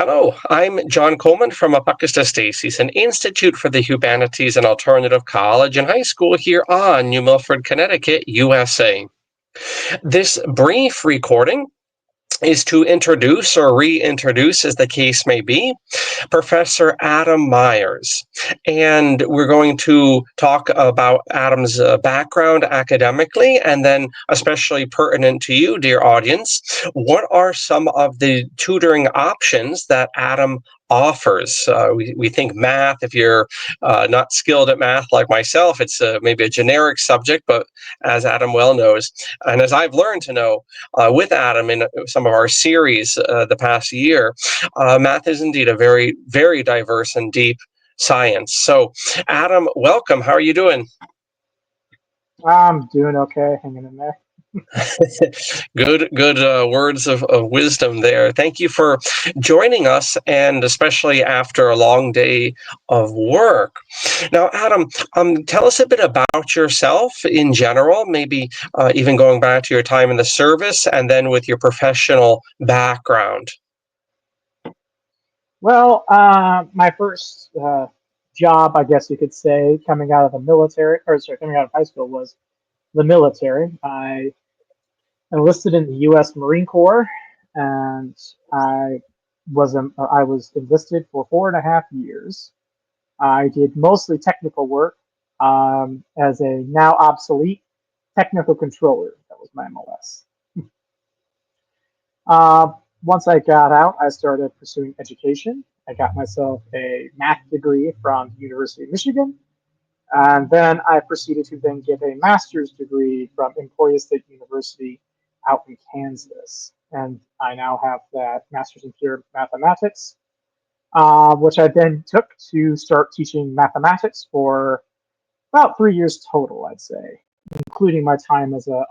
Hello, I'm John Coleman from ApocatastasisInstitute, an institute for the humanities and alternative college and high school here on New Milford, Connecticut, USA. This brief recording is to introduce or reintroduce, as the case may be, Professor Adam Myers. And we're going to talk about Adam's background academically, and then especially pertinent to you, dear audience, what are some of the tutoring options that Adam offers? We think math, if you're not skilled at math like myself, it's maybe a generic subject, but as Adam well knows, and as I've learned to know with Adam in some of our series the past year, math is indeed a very, very diverse and deep science. So, Adam, welcome. How are you doing? I'm doing okay, hanging in there. Good words of wisdom there. Thank you for joining us, and especially after a long day of work. Now, Adam, tell us a bit about yourself in general, maybe even going back to your time in the service, and then with your professional background. Well, my first job, I guess you could say, coming out of the military, coming out of high school was the military. I enlisted in the U.S. Marine Corps, and I was enlisted for 4.5 years. I did mostly technical work as a now obsolete technical controller. That was my MLS. Once I got out, I started pursuing education. I got myself a math degree from the University of Michigan, and then I proceeded to then get a master's degree from Emporia State University out in Kansas. And I now have that master's in pure mathematics, which I then took to start teaching mathematics for about 3 years total, I'd say, including my time as a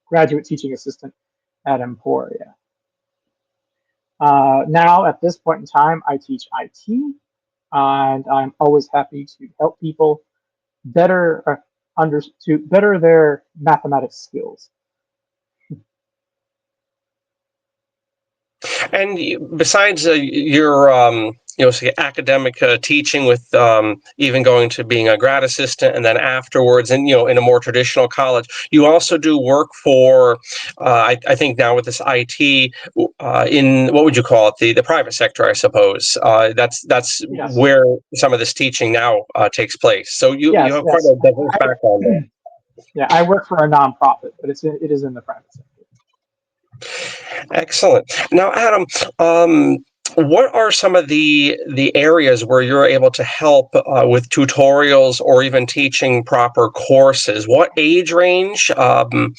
graduate teaching assistant at Emporia. Now, at this point in time, I teach IT, and I'm always happy to help people better better their mathematics skills. And besides your say academic teaching, with even going to being a grad assistant, and then afterwards, and in a more traditional college, you also do work for I think now with this IT in, what would you call it, the private sector, I suppose. That's Yes. where some of this teaching now takes place. So you have quite a diverse background there. Yeah, I work for a nonprofit, but it is in the private sector. Excellent. Now, Adam, what are some of the areas where you're able to help with tutorials or even teaching proper courses? What age range do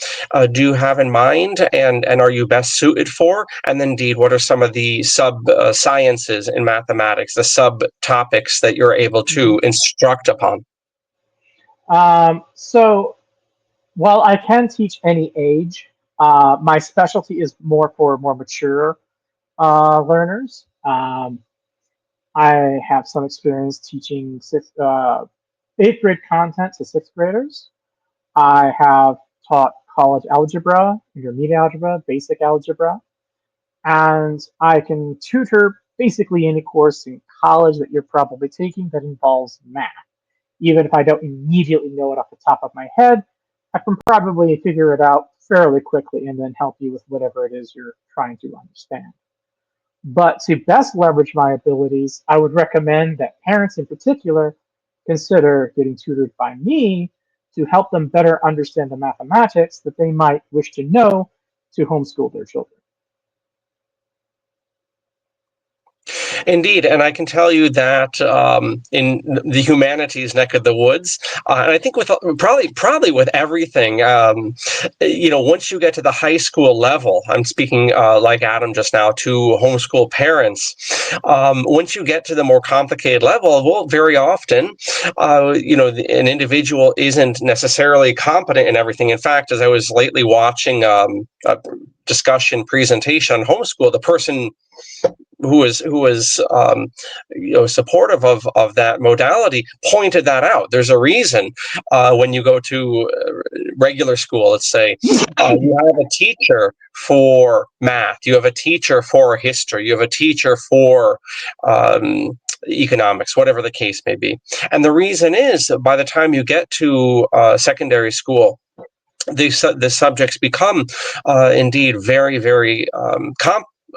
you have in mind, and are you best suited for? And then, indeed, what are some of the sciences in mathematics, the subtopics that you're able to instruct upon? So, while I can teach any age, my specialty is more for more mature learners. I have some experience teaching 8th grade content to 6th graders. I have taught college algebra, intermediate algebra, basic algebra, and I can tutor basically any course in college that you're probably taking that involves math. Even if I don't immediately know it off the top of my head, I can probably figure it out fairly quickly and then help you with whatever it is you're trying to understand. But to best leverage my abilities, I would recommend that parents in particular consider getting tutored by me to help them better understand the mathematics that they might wish to know to homeschool their children. Indeed, and I can tell you that in the humanities neck of the woods, and I think with probably with everything, once you get to the high school level, I'm speaking like Adam just now to homeschool parents. Once you get to the more complicated level, well, very often, an individual isn't necessarily competent in everything. In fact, as I was lately watching discussion presentation on homeschool, the person who was supportive of that modality pointed that out. There's a reason when you go to regular school, let's say, you have a teacher for math, you have a teacher for history, you have a teacher for economics, whatever the case may be. And the reason is, by the time you get to secondary school, the subjects become indeed very, very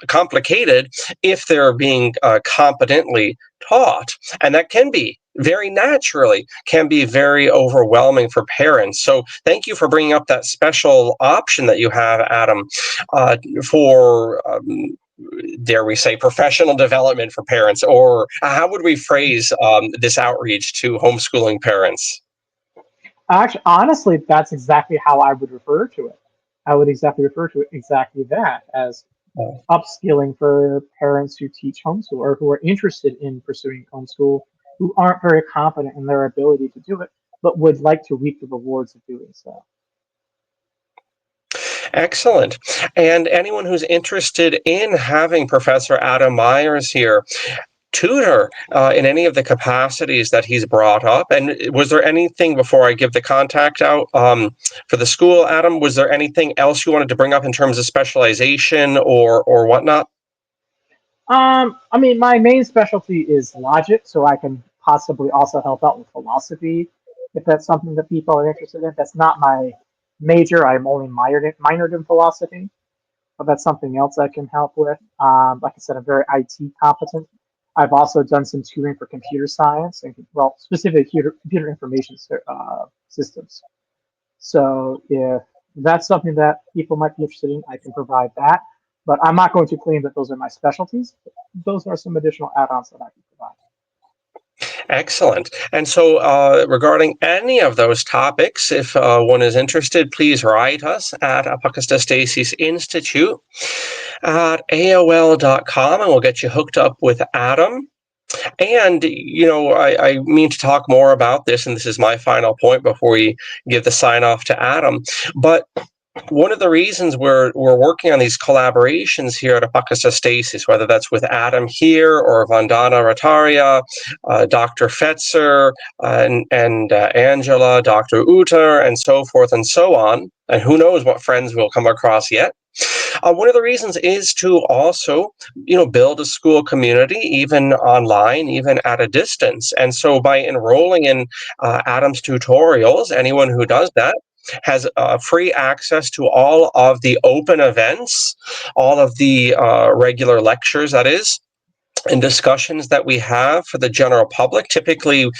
complicated if they're being competently taught, and that can be very naturally can be very overwhelming for parents. So thank you for bringing up that special option that you have, Adam, for dare we say professional development for parents, or how would we phrase this outreach to homeschooling parents? Actually, honestly, that's exactly how I would refer to it. I would exactly refer to it exactly that, as upskilling for parents who teach homeschool or who are interested in pursuing homeschool, who aren't very confident in their ability to do it, but would like to reap the rewards of doing so. Excellent. And anyone who's interested in having Professor Adam Myers here tutor in any of the capacities that he's brought up. And was there anything, before I give the contact out for the school, Adam, was there anything else you wanted to bring up in terms of specialization or whatnot? I mean, my main specialty is logic, so I can possibly also help out with philosophy if that's something that people are interested in. That's not my major. I'm only minored in philosophy, but that's something else I can help with. Like I said, I'm very IT competent. I've also done some tutoring for computer science and, well, specific computer information systems. So if that's something that people might be interested in, I can provide that. But I'm not going to claim that those are my specialties. Those are some additional add-ons that I can provide. Excellent. And so regarding any of those topics, if one is interested, please write us at ApocatastasisInstitute at AOL.com, and we'll get you hooked up with Adam. And, I mean to talk more about this, and this is my final point before we give the sign off to Adam. But one of the reasons we're working on these collaborations here at Apocatastasis, whether that's with Adam here or Vandana Rataria, Dr. Fetzer, and Angela, Dr. Utter, and so forth and so on, and who knows what friends we'll come across yet. One of the reasons is to also, build a school community, even online, even at a distance. And so by enrolling in Adam's tutorials, anyone who does that has free access to all of the open events, all of the regular lectures, that is, and discussions that we have for the general public. Typically,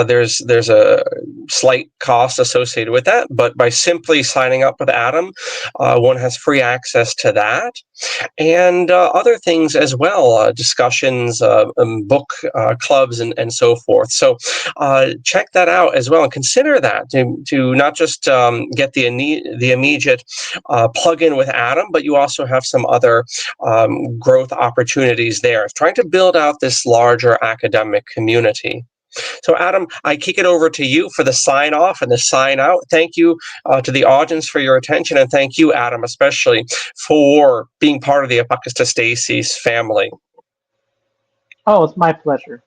there's a slight cost associated with that, but by simply signing up with Adam, one has free access to that, and other things as well, discussions, book clubs, and so forth. So check that out as well, and consider that to not just get the immediate plug-in with Adam, but you also have some other growth opportunities there. Trying to build out this larger academic community. So, Adam, I kick it over to you for the sign off and the sign out. Thank you to the audience for your attention, and thank you, Adam, especially for being part of the Apocatastasis family. Oh, it's my pleasure.